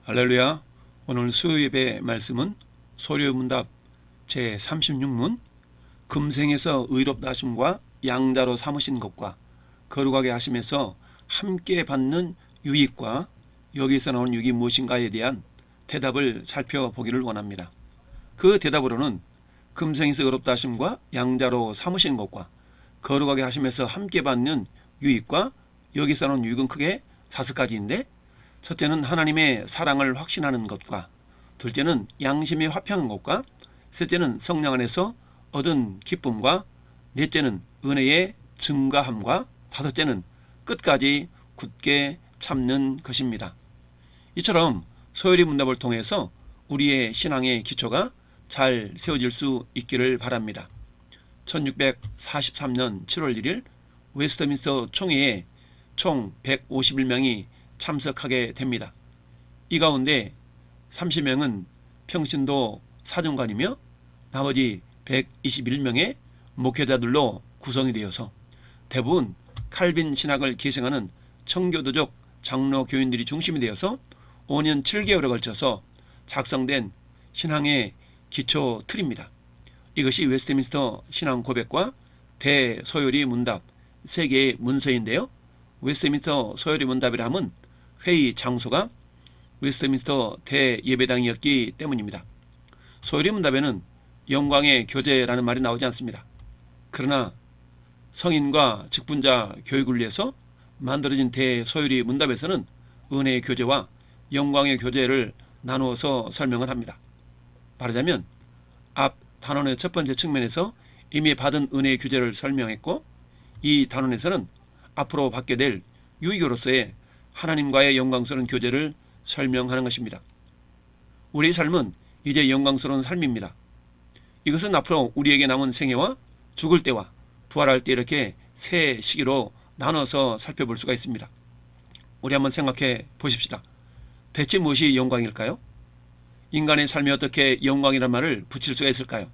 할렐루야. 오늘 수요예배 말씀은 소리문답 제36문 금생에서 의롭다 하심과 양자로 삼으신 것과 거룩하게 하심에서 함께 받는 유익과 여기서 나온 유익이 무엇인가에 대한 대답을 살펴보기를 원합니다. 그 대답으로는 금생에서 의롭다 하심과 양자로 삼으신 것과 거룩하게 하심에서 함께 받는 유익과 여기서 나온 유익은 크게 5가지인데, 첫째는 하나님의 사랑을 확신하는 것과, 둘째는 양심이 화평한 것과, 셋째는 성령 안에서 얻은 기쁨과, 넷째는 은혜의 증가함과, 다섯째는 끝까지 굳게 참는 것입니다. 이처럼 소요리 문답을 통해서 우리의 신앙의 기초가 잘 세워질 수 있기를 바랍니다. 1643년 7월 1일 웨스트민스터 총회에 총 151명이 참석하게 됩니다. 이 가운데 30명은 평신도 사정관이며 나머지 121명의 목회자들로 구성이 되어서 대부분 칼빈 신학을 계승하는 청교도적 장로 교인들이 중심이 되어서 5년 7개월에 걸쳐서 작성된 신앙의 기초 틀입니다. 이것이 웨스트민스터 신앙 고백과 대소요리 문답 3개의 문서인데요. 웨스트민스터 소요리 문답이라 함은 회의 장소가 웨스트민스터 대예배당이었기 때문입니다. 소요리 문답에는 영광의 교제라는 말이 나오지 않습니다. 그러나 성인과 직분자 교육을 위해서 만들어진 대소요리 문답에서는 은혜의 교제와 영광의 교제를 나누어서 설명을 합니다. 말하자면 앞 단원의 첫 번째 측면에서 이미 받은 은혜의 교제를 설명했고, 이 단원에서는 앞으로 받게 될 유익으로서의 하나님과의 영광스러운 교제를 설명하는 것입니다. 우리의 삶은 이제 영광스러운 삶입니다. 이것은 앞으로 우리에게 남은 생애와 죽을 때와 부활할 때 이렇게 세 시기로 나눠서 살펴볼 수가 있습니다. 우리 한번 생각해 보십시다. 대체 무엇이 영광일까요? 인간의 삶에 어떻게 영광이라는 말을 붙일 수가 있을까요?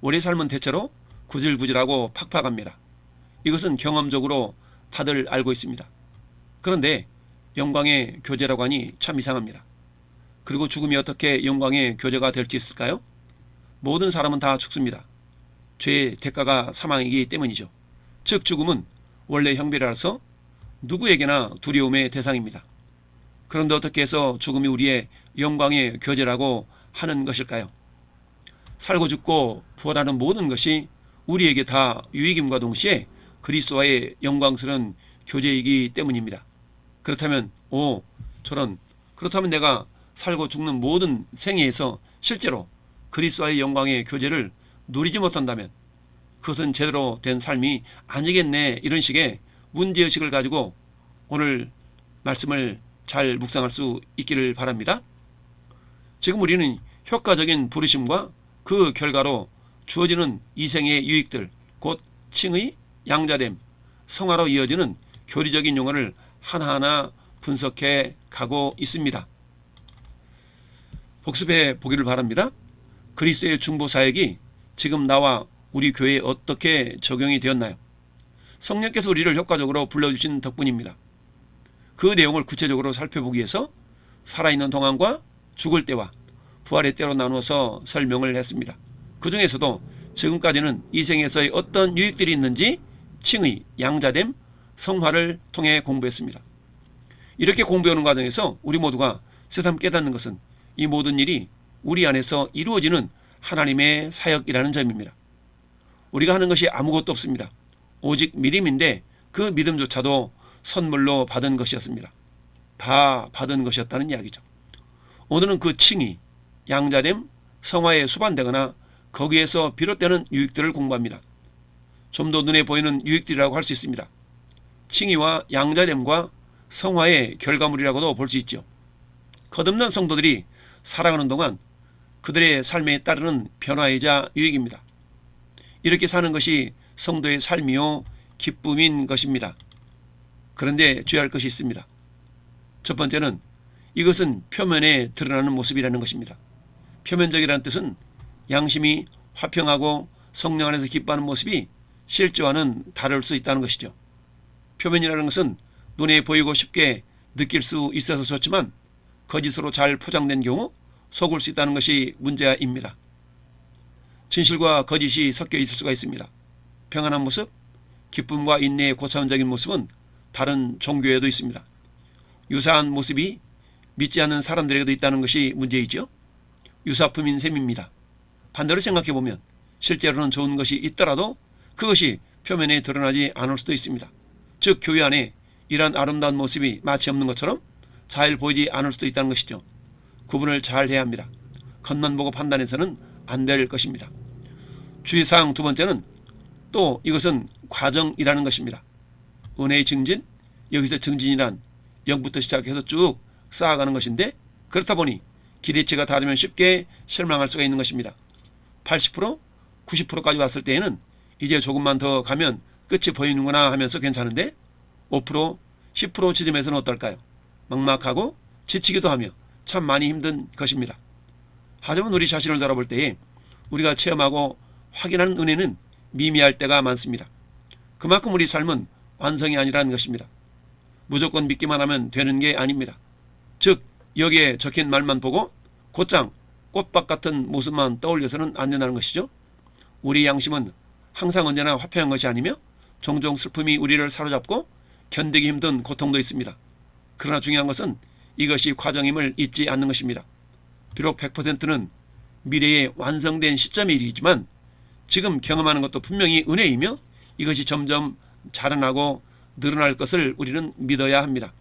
우리의 삶은 대체로 구질구질하고 팍팍합니다. 이것은 경험적으로 다들 알고 있습니다. 그런데 영광의 교제라고 하니 참 이상합니다. 그리고 죽음이 어떻게 영광의 교제가 될 수 있을까요? 모든 사람은 다 죽습니다. 죄의 대가가 사망이기 때문이죠. 즉 죽음은 원래 형벌이라서 누구에게나 두려움의 대상입니다. 그런데 어떻게 해서 죽음이 우리의 영광의 교제라고 하는 것일까요? 살고 죽고 부활하는 모든 것이 우리에게 다 유익임과 동시에 그리스도와의 영광스러운 교제이기 때문입니다. 그렇다면 그렇다면 내가 살고 죽는 모든 생애에서 실제로 그리스도와의 영광의 교제를 누리지 못한다면 그것은 제대로 된 삶이 아니겠네, 이런 식의 문제의식을 가지고 오늘 말씀을 잘 묵상할 수 있기를 바랍니다. 지금 우리는 효과적인 부르심과 그 결과로 주어지는 이생의 유익들, 곧 칭의, 양자됨, 성화로 이어지는 교리적인 용어를 하나하나 분석해 가고 있습니다. 복습해 보기를 바랍니다. 그리스도의 중보 사역이 지금 나와 우리 교회에 어떻게 적용이 되었나요? 성령께서 우리를 효과적으로 불러주신 덕분입니다. 그 내용을 구체적으로 살펴보기 위해서 살아있는 동안과 죽을 때와 부활의 때로 나누어서 설명을 했습니다. 그 중에서도 지금까지는 이 생에서의 어떤 유익들이 있는지 칭의, 양자됨, 성화를 통해 공부했습니다. 이렇게 공부하는 과정에서 우리 모두가 새삼 깨닫는 것은 이 모든 일이 우리 안에서 이루어지는 하나님의 사역이라는 점입니다. 우리가 하는 것이 아무것도 없습니다. 오직 믿음인데 그 믿음조차도 선물로 받은 것이었습니다. 다 받은 것이었다는 이야기죠. 오늘은 그 칭의, 양자됨, 성화에 수반되거나 거기에서 비롯되는 유익들을 공부합니다. 좀 더 눈에 보이는 유익들이라고 할 수 있습니다. 칭의와 양자됨과 성화의 결과물이라고도 볼 수 있죠. 거듭난 성도들이 살아가는 동안 그들의 삶에 따르는 변화이자 유익입니다. 이렇게 사는 것이 성도의 삶이요 기쁨인 것입니다. 그런데 주의할 것이 있습니다. 첫 번째는 이것은 표면에 드러나는 모습이라는 것입니다. 표면적이라는 뜻은 양심이 화평하고 성령 안에서 기뻐하는 모습이 실제와는 다를 수 있다는 것이죠. 표면이라는 것은 눈에 보이고 쉽게 느낄 수 있어서 좋지만 거짓으로 잘 포장된 경우 속을 수 있다는 것이 문제입니다. 진실과 거짓이 섞여 있을 수가 있습니다. 평안한 모습, 기쁨과 인내의 고차원적인 모습은 다른 종교에도 있습니다. 유사한 모습이 믿지 않는 사람들에게도 있다는 것이 문제이죠. 유사품인 셈입니다. 반대로 생각해보면 실제로는 좋은 것이 있더라도 그것이 표면에 드러나지 않을 수도 있습니다. 즉 교회 안에 이러한 아름다운 모습이 마치 없는 것처럼 잘 보이지 않을 수도 있다는 것이죠. 구분을 잘 해야 합니다. 겉만 보고 판단해서는 안 될 것입니다. 주의사항 두 번째는 또 이것은 과정이라는 것입니다. 은혜의 증진, 여기서 증진이란 0부터 시작해서 쭉 쌓아가는 것인데 그렇다 보니 기대치가 다르면 쉽게 실망할 수가 있는 것입니다. 80%, 90%까지 왔을 때에는 이제 조금만 더 가면 끝이 보이는구나 하면서 괜찮은데 5%, 10% 지점에서는 어떨까요? 막막하고 지치기도 하며 참 많이 힘든 것입니다. 하지만 우리 자신을 돌아볼 때에 우리가 체험하고 확인하는 은혜는 미미할 때가 많습니다. 그만큼 우리 삶은 완성이 아니라는 것입니다. 무조건 믿기만 하면 되는 게 아닙니다. 즉 여기에 적힌 말만 보고 곧장 꽃밭 같은 모습만 떠올려서는 안 된다는 것이죠. 우리 양심은 항상 언제나 화평한 것이 아니며 종종 슬픔이 우리를 사로잡고 견디기 힘든 고통도 있습니다. 그러나 중요한 것은 이것이 과정임을 잊지 않는 것입니다. 비록 100%는 미래에 완성된 시점이지만 지금 경험하는 것도 분명히 은혜이며 이것이 점점 자라나고 늘어날 것을 우리는 믿어야 합니다.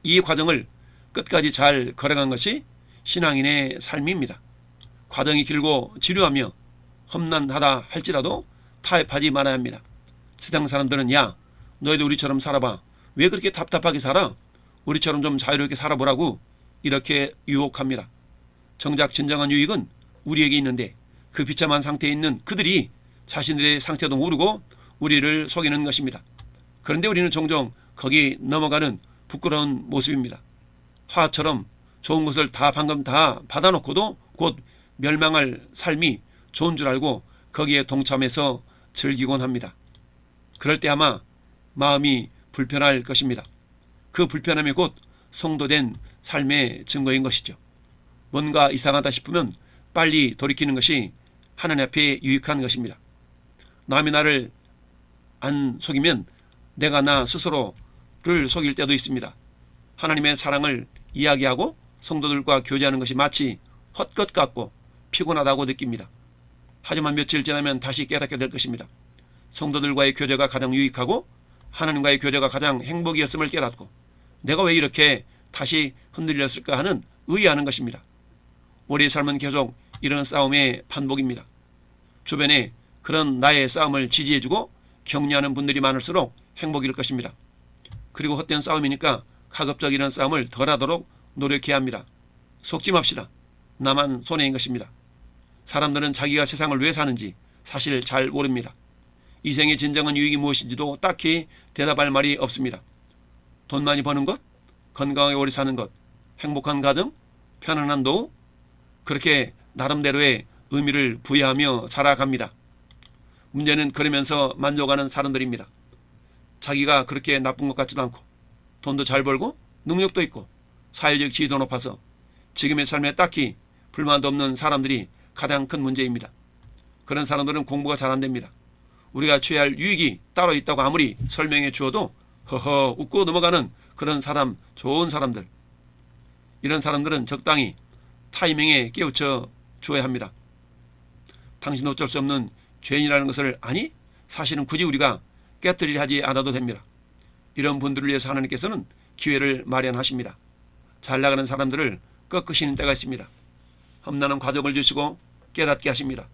이 과정을 끝까지 잘 걸어간 것이 신앙인의 삶입니다. 과정이 길고 지루하며 험난하다 할지라도 타협하지 말아야 합니다. 세상 사람들은 야 너희도 우리처럼 살아봐. 왜 그렇게 답답하게 살아? 우리처럼 좀 자유롭게 살아보라고 이렇게 유혹합니다. 정작 진정한 유익은 우리에게 있는데 그 비참한 상태에 있는 그들이 자신들의 상태도 모르고 우리를 속이는 것입니다. 그런데 우리는 종종 거기 넘어가는 부끄러운 모습입니다. 화처럼 좋은 것을 방금 다 받아놓고도 곧 멸망할 삶이 좋은 줄 알고 거기에 동참해서 즐기곤 합니다. 그럴 때 아마 마음이 불편할 것입니다. 그 불편함이 곧 성도된 삶의 증거인 것이죠. 뭔가 이상하다 싶으면 빨리 돌이키는 것이 하나님 앞에 유익한 것입니다. 남이 나를 안 속이면 내가 나 스스로를 속일 때도 있습니다. 하나님의 사랑을 이야기하고 성도들과 교제하는 것이 마치 헛것 같고 피곤하다고 느낍니다. 하지만 며칠 지나면 다시 깨닫게 될 것입니다. 성도들과의 교제가 가장 유익하고 하나님과의 교제가 가장 행복이었음을 깨닫고 내가 왜 이렇게 다시 흔들렸을까 하는 의아하는 것입니다. 우리의 삶은 계속 이런 싸움의 반복입니다. 주변에 그런 나의 싸움을 지지해주고 격려하는 분들이 많을수록 행복일 것입니다. 그리고 헛된 싸움이니까 가급적 이런 싸움을 덜하도록 노력해야 합니다. 속지 맙시다. 나만 손해인 것입니다. 사람들은 자기가 세상을 왜 사는지 사실 잘 모릅니다. 이 생의 진정한 유익이 무엇인지도 딱히 대답할 말이 없습니다. 돈 많이 버는 것, 건강하게 오래 사는 것, 행복한 가정, 편안한 노후, 그렇게 나름대로의 의미를 부여하며 살아갑니다. 문제는 그러면서 만족하는 사람들입니다. 자기가 그렇게 나쁜 것 같지도 않고 돈도 잘 벌고 능력도 있고 사회적 지위도 높아서 지금의 삶에 딱히 불만도 없는 사람들이 가장 큰 문제입니다. 그런 사람들은 공부가 잘 안됩니다. 우리가 취할 유익이 따로 있다고 아무리 설명해 주어도 허허 웃고 넘어가는 그런 사람, 좋은 사람들, 이런 사람들은 적당히 타이밍에 깨우쳐 주어야 합니다. 당신도 어쩔 수 없는 죄인이라는 것을 아니? 사실은 굳이 우리가 깨뜨리려 하지 않아도 됩니다. 이런 분들을 위해서 하나님께서는 기회를 마련하십니다. 잘 나가는 사람들을 꺾으시는 때가 있습니다. 험난한 과정을 주시고 깨닫게 하십니다.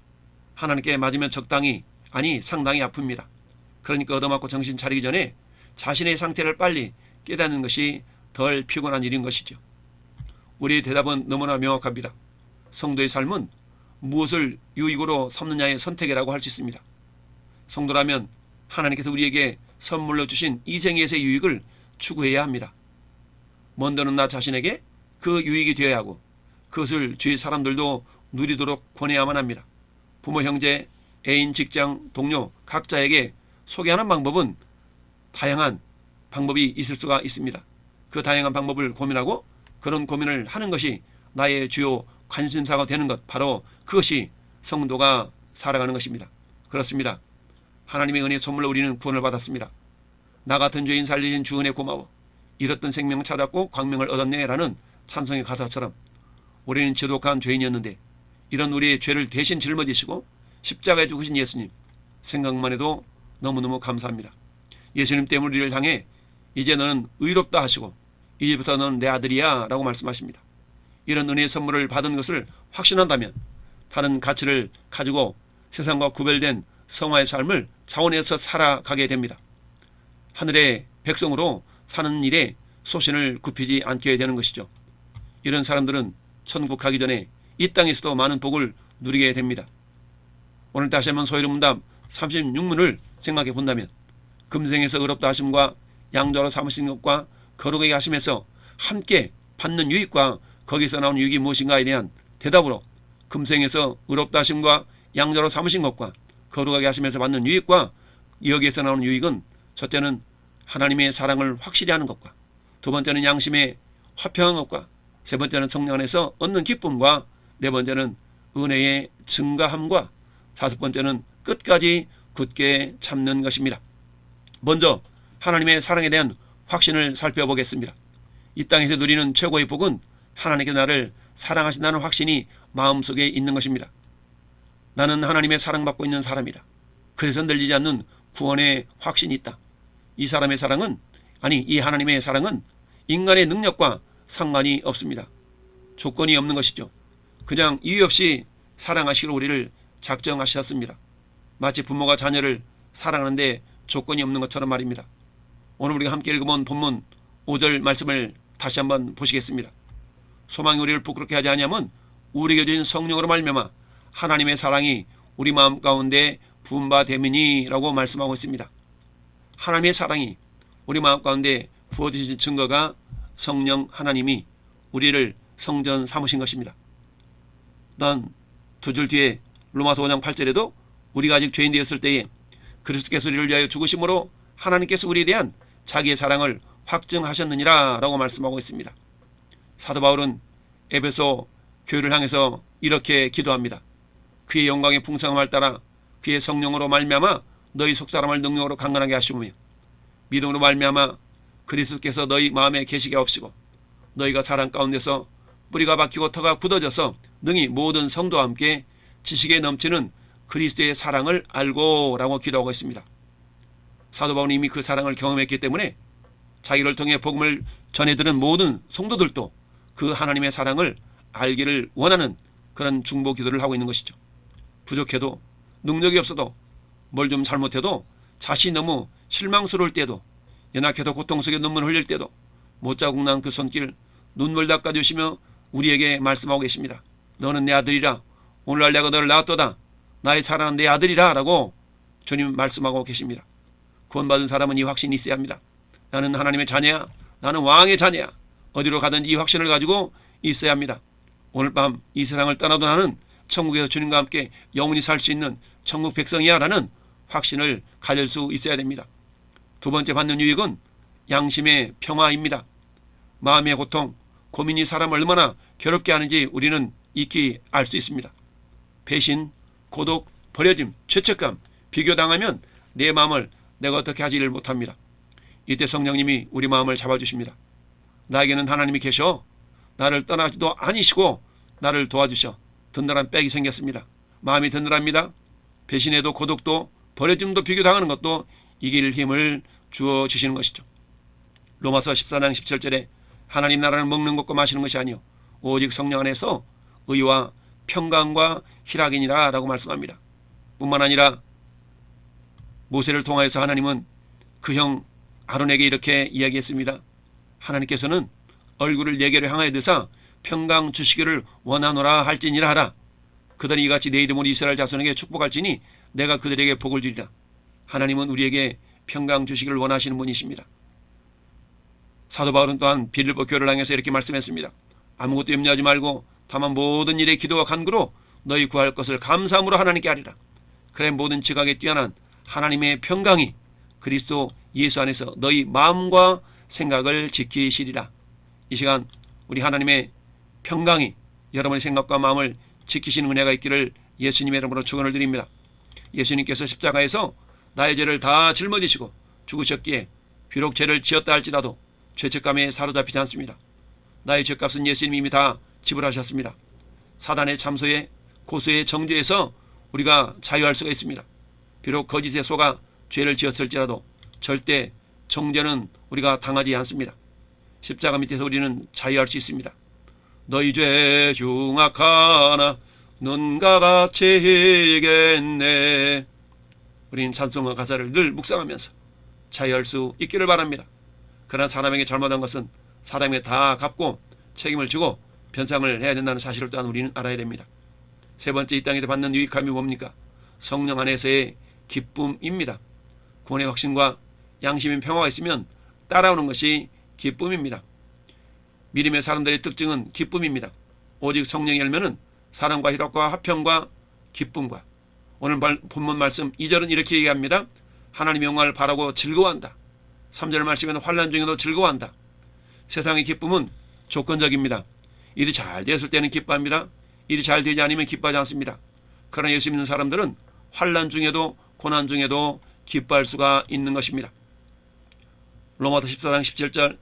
하나님께 맞으면 적당히, 아니 상당히 아픕니다. 그러니까 얻어맞고 정신 차리기 전에 자신의 상태를 빨리 깨닫는 것이 덜 피곤한 일인 것이죠. 우리의 대답은 너무나 명확합니다. 성도의 삶은 무엇을 유익으로 삼느냐의 선택이라고 할 수 있습니다. 성도라면 하나님께서 우리에게 선물로 주신 이 생에서의 유익을 추구해야 합니다. 먼저는 나 자신에게 그 유익이 되어야 하고 그것을 주위 사람들도 누리도록 권해야만 합니다. 부모, 형제, 애인, 직장, 동료 각자에게 소개하는 방법은 다양한 방법이 있을 수가 있습니다. 그 다양한 방법을 고민하고 그런 고민을 하는 것이 나의 주요 관심사가 되는 것, 바로 그것이 성도가 살아가는 것입니다. 그렇습니다. 하나님의 은혜 선물로 우리는 구원을 받았습니다. 나 같은 죄인 살리신 주 은혜 고마워. 잃었던 생명 찾았고 광명을 얻었네 라는 찬송의 가사처럼 우리는 지독한 죄인이었는데 이런 우리의 죄를 대신 짊어지시고 십자가에 죽으신 예수님, 생각만 해도 너무너무 감사합니다. 예수님 때문에 우리를 향해 이제 너는 의롭다 하시고 이제부터 너는 내 아들이야 라고 말씀하십니다. 이런 은혜의 선물을 받은 것을 확신한다면 다른 가치를 가지고 세상과 구별된 성화의 삶을 자원해서 살아가게 됩니다. 하늘의 백성으로 사는 일에 소신을 굽히지 않게 되는 것이죠. 이런 사람들은 천국 가기 전에 이 땅에서도 많은 복을 누리게 됩니다. 오늘 다시 한번 소위로 문답 36문을 생각해 본다면 금생에서 의롭다 하심과 양자로 삼으신 것과 거룩하게 하심에서 함께 받는 유익과 거기서 나오는 유익이 무엇인가에 대한 대답으로 금생에서 의롭다 하심과 양자로 삼으신 것과 거룩하게 하심에서 받는 유익과 여기에서 나오는 유익은 첫째는 하나님의 사랑을 확실히 하는 것과 두 번째는 양심의 화평한 것과 세 번째는 성령 안에서 얻는 기쁨과 네 번째는 은혜의 증가함과 다섯 번째는 끝까지 굳게 참는 것입니다. 먼저 하나님의 사랑에 대한 확신을 살펴보겠습니다. 이 땅에서 누리는 최고의 복은 하나님께서 나를 사랑하신다는 확신이 마음속에 있는 것입니다. 나는 하나님의 사랑받고 있는 사람이다. 그래서 늘리지 않는 구원의 확신이 있다. 이 사람의 사랑은, 아니 이 하나님의 사랑은 인간의 능력과 상관이 없습니다. 조건이 없는 것이죠. 그냥 이유 없이 사랑하시기로 우리를 작정하셨습니다. 마치 부모가 자녀를 사랑하는데 조건이 없는 것처럼 말입니다. 오늘 우리가 함께 읽어본 본문 5절 말씀을 다시 한번 보시겠습니다. 소망이 우리를 부끄럽게 하지 아니하면 우리에게 주신 성령으로 말미암아 하나님의 사랑이 우리 마음 가운데 부은 바 됨이니라고 말씀하고 있습니다. 하나님의 사랑이 우리 마음 가운데 부어주신 증거가 성령 하나님이 우리를 성전 삼으신 것입니다. 난 두 줄 뒤에 로마서 5장 8절에도 우리가 아직 죄인 되었을 때에 그리스도께서 우리를 위하여 죽으심으로 하나님께서 우리에 대한 자기의 사랑을 확증하셨느니라 라고 말씀하고 있습니다. 사도 바울은 에베소 교회를 향해서 이렇게 기도합니다. 그의 영광의 풍성함을 따라 그의 성령으로 말미암아 너희 속사람을 능력으로 강건하게 하시며 믿음으로 말미암아 그리스도께서 너희 마음에 계시게 하옵시고 너희가 사랑 가운데서 뿌리가 박히고 터가 굳어져서 능히 모든 성도와 함께 지식에 넘치는 그리스도의 사랑을 알고 라고 기도하고 있습니다. 사도 바울은 이미 그 사랑을 경험했기 때문에 자기를 통해 복음을 전해드는 모든 성도들도 그 하나님의 사랑을 알기를 원하는 그런 중보 기도를 하고 있는 것이죠. 부족해도 능력이 없어도 뭘 좀 잘못해도 자신이 너무 실망스러울 때도 연약해도 고통 속에 눈물 흘릴 때도 못자국 난 그 손길 눈물 닦아주시며 우리에게 말씀하고 계십니다. 너는 내 아들이라 오늘날 내가 너를 낳았도다 나의 사랑하는 내 아들이라 라고 주님 말씀하고 계십니다. 구원받은 사람은 이 확신이 있어야 합니다. 나는 하나님의 자녀야. 나는 왕의 자녀야. 어디로 가든지 이 확신을 가지고 있어야 합니다. 오늘 밤 이 세상을 떠나도 나는 천국에서 주님과 함께 영원히 살 수 있는 천국 백성이야 라는 확신을 가질 수 있어야 됩니다. 두 번째 받는 유익은 양심의 평화입니다. 마음의 고통, 고민이 사람을 얼마나 괴롭게 하는지 우리는 익히 알 수 있습니다. 배신, 고독, 버려짐, 죄책감, 비교당하면 내 마음을 내가 어떻게 하지를 못합니다. 이때 성령님이 우리 마음을 잡아주십니다. 나에게는 하나님이 계셔 나를 떠나지도 아니시고 나를 도와주셔 든든한 백이 생겼습니다. 마음이 든든합니다. 배신에도 고독도 버려짐도 비교당하는 것도 이길 힘을 주어 주시는 것이죠. 로마서 14장 17절에 하나님 나라는 먹는 것과 마시는 것이 아니요 오직 성령 안에서 의와 평강과 희락이니라 라고 말씀합니다. 뿐만 아니라 모세를 통하여서 하나님은 그 형 아론에게 이렇게 이야기했습니다. 하나님께서는 얼굴을 내게로 향하여 드사 평강 주시기를 원하노라 할지니라 하라. 그들이 이같이 내 이름으로 이스라엘 자손에게 축복할지니 내가 그들에게 복을 주리라. 하나님은 우리에게 평강 주시기를 원하시는 분이십니다. 사도 바울은 또한 빌립보 교회를 향해서 이렇게 말씀했습니다. 아무것도 염려하지 말고 다만 모든 일에 기도와 간구로 너희 구할 것을 감사함으로 하나님께 하리라. 그래 모든 지각에 뛰어난 하나님의 평강이 그리스도 예수 안에서 너희 마음과 생각을 지키시리라. 이 시간 우리 하나님의 평강이 여러분의 생각과 마음을 지키시는 은혜가 있기를 예수님의 이름으로 축원을 드립니다. 예수님께서 십자가에서 나의 죄를 다 짊어지시고 죽으셨기에 비록 죄를 지었다 할지라도 죄책감에 사로잡히지 않습니다. 나의 죄값은 예수님이 이미 다 지불하셨습니다. 사단의 참소에 고소의 정죄에서 우리가 자유할 수가 있습니다. 비록 거짓에 속아 죄를 지었을지라도 절대 정죄는 우리가 당하지 않습니다. 십자가 밑에서 우리는 자유할 수 있습니다. 너희 죄 흉악하나 눈과 같이 희겠네. 우리는 찬송과 가사를 늘 묵상하면서 자유할 수 있기를 바랍니다. 그러나 사람에게 잘못한 것은 사람에게 다 갚고 책임을 지고 변상을 해야 된다는 사실을 또한 우리는 알아야 됩니다. 세 번째 이 땅에서 받는 유익함이 뭡니까? 성령 안에서의 기쁨입니다. 구원의 확신과 양심의 평화가 있으면 따라오는 것이 기쁨입니다. 믿음의 사람들의 특징은 기쁨입니다. 오직 성령의 열매는 사랑과 희락과 화평과 기쁨과 오늘 본문 말씀 2절은 이렇게 얘기합니다. 하나님의 영광을 바라고 즐거워한다. 3절 말씀에는 환난 중에도 즐거워한다. 세상의 기쁨은 조건적입니다. 일이 잘 되었을 때는 기뻐합니다. 일이 잘 되지 않으면 기뻐하지 않습니다. 그러나 예수 믿는 사람들은 환난 중에도 고난 중에도 기뻐할 수가 있는 것입니다. 로마서 14장 17절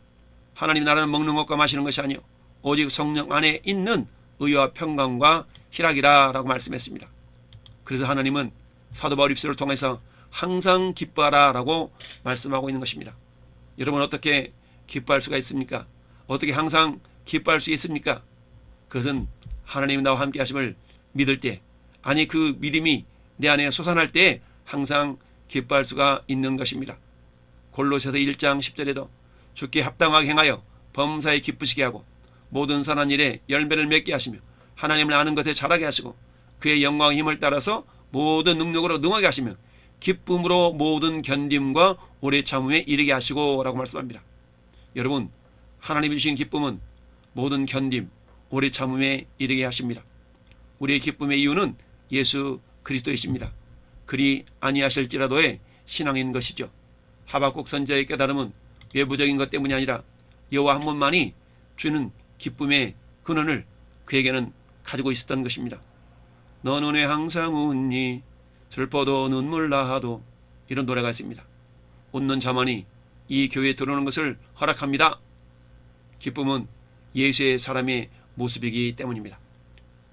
하나님 나라는 먹는 것과 마시는 것이 아니요 오직 성령 안에 있는 의와 평강과 희락이라 라고 말씀했습니다. 그래서 하나님은 사도 바울 입술을 통해서 항상 기뻐하라 라고 말씀하고 있는 것입니다. 여러분 어떻게 기뻐할 수가 있습니까? 어떻게 항상 기뻐할 수 있습니까? 그것은 하나님이 나와 함께 하심을 믿을 때, 아니 그 믿음이 내 안에 솟아날 때 항상 기뻐할 수가 있는 것입니다. 골로새서 1장 10절에도 주께 합당하게 행하여 범사에 기쁘시게 하고 모든 선한 일에 열매를 맺게 하시며 하나님을 아는 것에 자라게 하시고 그의 영광의 힘을 따라서 모든 능력으로 능하게 하시며 기쁨으로 모든 견딤과 오래 참음에 이르게 하시고 라고 말씀합니다. 여러분 하나님이 주신 기쁨은 모든 견딤, 오래 참음에 이르게 하십니다. 우리의 기쁨의 이유는 예수 그리스도이십니다. 그리 아니하실지라도의 신앙인 것이죠. 하박국 선지자의 깨달음은 외부적인 것 때문이 아니라 여호와 한 분만이 주는 기쁨의 근원을 그에게는 가지고 있었던 것입니다. 너는 왜 항상 웃니 슬퍼도 눈물 나도 이런 노래가 있습니다. 웃는 자만이 이 교회에 들어오는 것을 허락합니다. 기쁨은 예수의 사람의 모습이기 때문입니다.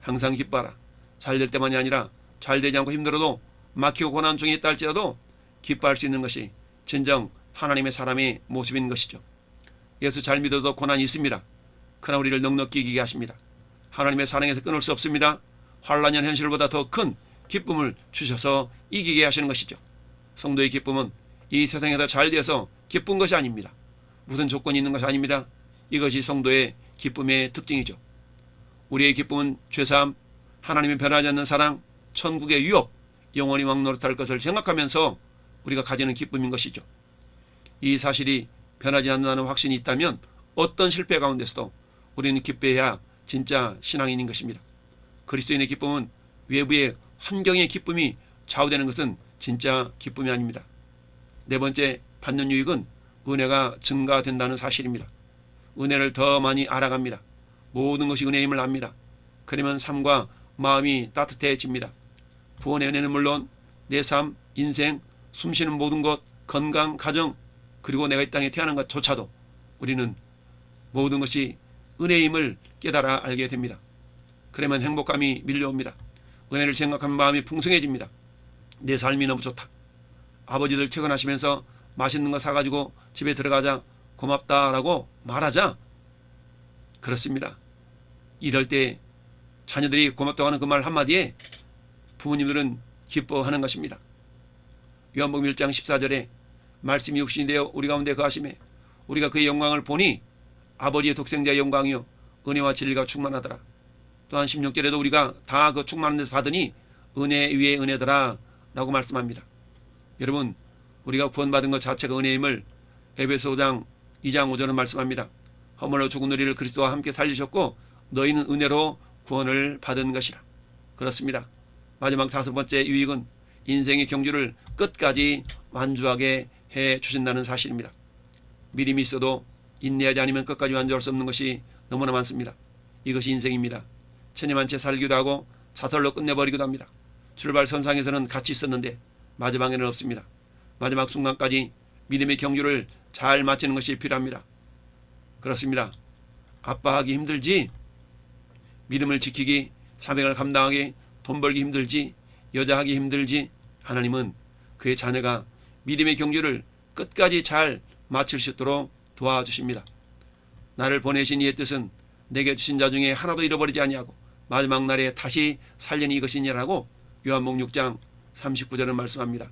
항상 기뻐하라. 잘 될 때만이 아니라 잘 되지 않고 힘들어도 막히고 고난 중에 있다 할지라도 기뻐할 수 있는 것이 진정 하나님의 사람의 모습인 것이죠. 예수 잘 믿어도 고난이 있습니다. 그러나 우리를 넉넉히 이기게 하십니다. 하나님의 사랑에서 끊을 수 없습니다. 환난이란 현실보다 더 큰 기쁨을 주셔서 이기게 하시는 것이죠. 성도의 기쁨은 이 세상에서 잘 되어서 기쁜 것이 아닙니다. 무슨 조건이 있는 것이 아닙니다. 이것이 성도의 기쁨의 특징이죠. 우리의 기쁨은 죄사함, 하나님의 변하지 않는 사랑, 천국의 유업, 영원히 왕노릇할 것을 생각하면서 우리가 가지는 기쁨인 것이죠. 이 사실이 변하지 않는다는 확신이 있다면 어떤 실패 가운데서도 우리는 기뻐해야 진짜 신앙인인 것입니다. 그리스도인의 기쁨은 외부의 환경의 기쁨이 좌우되는 것은 진짜 기쁨이 아닙니다. 네 번째, 받는 유익은 은혜가 증가된다는 사실입니다. 은혜를 더 많이 알아갑니다. 모든 것이 은혜임을 압니다. 그러면 삶과 마음이 따뜻해집니다. 구원의 은혜는 물론 내 삶, 인생, 숨쉬는 모든 것, 건강, 가정, 그리고 내가 이 땅에 태어난 것조차도 우리는 모든 것이 은혜임을 깨달아 알게 됩니다. 그러면 행복감이 밀려옵니다. 은혜를 생각하면 마음이 풍성해집니다. 내 삶이 너무 좋다. 아버지들 퇴근하시면서 맛있는 거 사가지고 집에 들어가자, 고맙다라고 말하자. 그렇습니다. 이럴 때 자녀들이 고맙다고 하는 그 말 한마디에 부모님들은 기뻐하는 것입니다. 요한복음 1장 14절에 말씀이 육신이 되어 우리 가운데 거하심에 우리가 그의 영광을 보니 아버지의 독생자의 영광이요 은혜와 진리가 충만하더라. 또한 16절에도 우리가 다 그 충만한 데서 받으니 은혜 위에 은혜더라 라고 말씀합니다. 여러분, 우리가 구원받은 것 자체가 은혜임을 에베소 5장 2장 5절은 말씀합니다. 허물로 죽은 우리를 그리스도와 함께 살리셨고 너희는 은혜로 구원을 받은 것이라. 그렇습니다. 마지막 다섯 번째 유익은 인생의 경주를 끝까지 완주하게 해 주신다는 사실입니다. 믿음이 있어도 인내하지 않으면 끝까지 완주할 수 없는 것이 너무나 많습니다. 이것이 인생입니다. 천년만 채 살기도 하고 사설로 끝내버리기도 합니다. 출발 선상에서는 같이 있었는데 마지막에는 없습니다. 마지막 순간까지 믿음의 경주를 잘 마치는 것이 필요합니다. 그렇습니다. 아빠하기 힘들지, 믿음을 지키기, 사명을 감당하기, 돈 벌기 힘들지, 여자하기 힘들지, 하나님은 그의 자녀가 믿음의 경주를 끝까지 잘 마칠 수 있도록 도와주십니다. 나를 보내신 이의 뜻은 내게 주신 자 중에 하나도 잃어버리지 아니하고 마지막 날에 다시 살리니 이것이니라고 요한복음 6장 39절은 말씀합니다.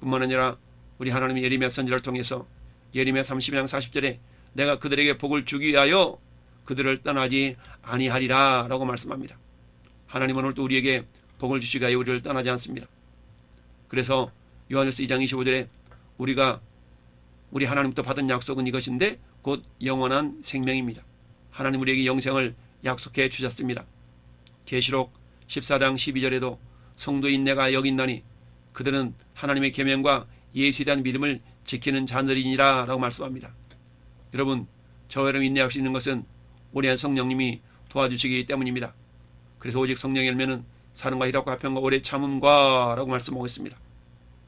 뿐만 아니라 우리 하나님이 예레미야 선지자를 통해서 예레미야 30장 40절에 내가 그들에게 복을 주기 위하여 그들을 떠나지 아니하리라 라고 말씀합니다. 하나님은 오늘도 우리에게 복을 주시기 위하여 우리를 떠나지 않습니다. 그래서 요한일서 2장 25절에 우리가 우리 하나님부터 받은 약속은 이것인데 곧 영원한 생명입니다. 하나님 우리에게 영생을 약속해 주셨습니다. 계시록 14장 12절에도 성도인 내가 여기 있나니 그들은 하나님의 계명과 예수에 대한 믿음을 지키는 자들이니라 라고 말씀합니다. 여러분, 저와 여러분 인내할 수 있는 것은 우리 안 성령님이 도와주시기 때문입니다. 그래서 오직 성령의 열매는 사랑과 희락과 화평과 오래 참음과 라고 말씀하고 있습니다.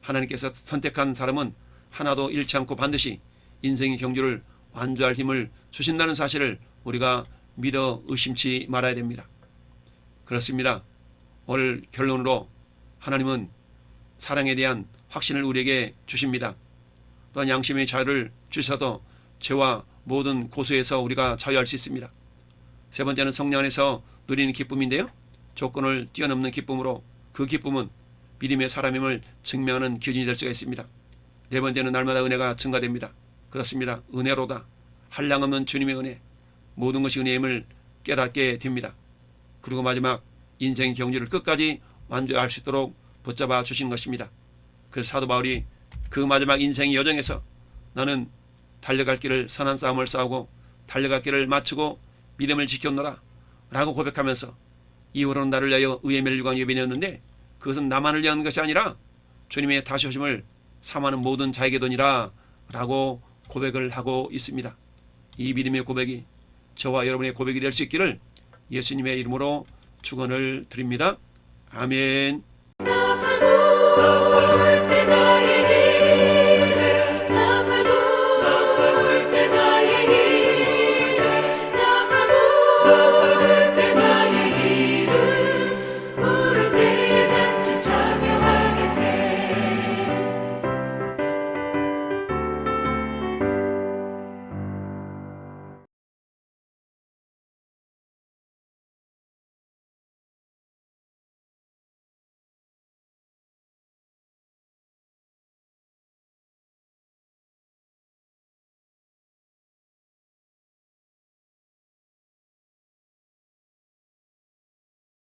하나님께서 선택한 사람은 하나도 잃지 않고 반드시 인생의 경주를 완주할 힘을 주신다는 사실을 우리가 믿어 의심치 말아야 됩니다. 그렇습니다. 오늘 결론으로 하나님은 사랑에 대한 확신을 우리에게 주십니다. 또한 양심의 자유를 주셔도 죄와 모든 고소에서 우리가 자유할 수 있습니다. 세 번째는 성령 안에서 누리는 기쁨인데요. 조건을 뛰어넘는 기쁨으로 그 기쁨은 믿음의 사람임을 증명하는 기준이 될 수가 있습니다. 네 번째는 날마다 은혜가 증가됩니다. 그렇습니다. 은혜로다. 한량없는 주님의 은혜, 모든 것이 은혜임을 깨닫게 됩니다. 그리고 마지막 인생 경주를 끝까지 완주할 수 있도록 붙잡아 주신 것입니다. 그래서 사도 바울이 그 마지막 인생의 여정에서 나는 달려갈 길을 선한 싸움을 싸우고 달려갈 길을 마치고 믿음을 지켰노라 라고 고백하면서 이후로는 나를 위하여 의의 멸류관 예비되었는데 그것은 나만을 위한 것이 아니라 주님의 다시 오심을 삼하는 모든 자에게도니라 라고 고백을 하고 있습니다. 이 믿음의 고백이 저와 여러분의 고백이 될 수 있기를 예수님의 이름으로 축원을 드립니다. 아멘.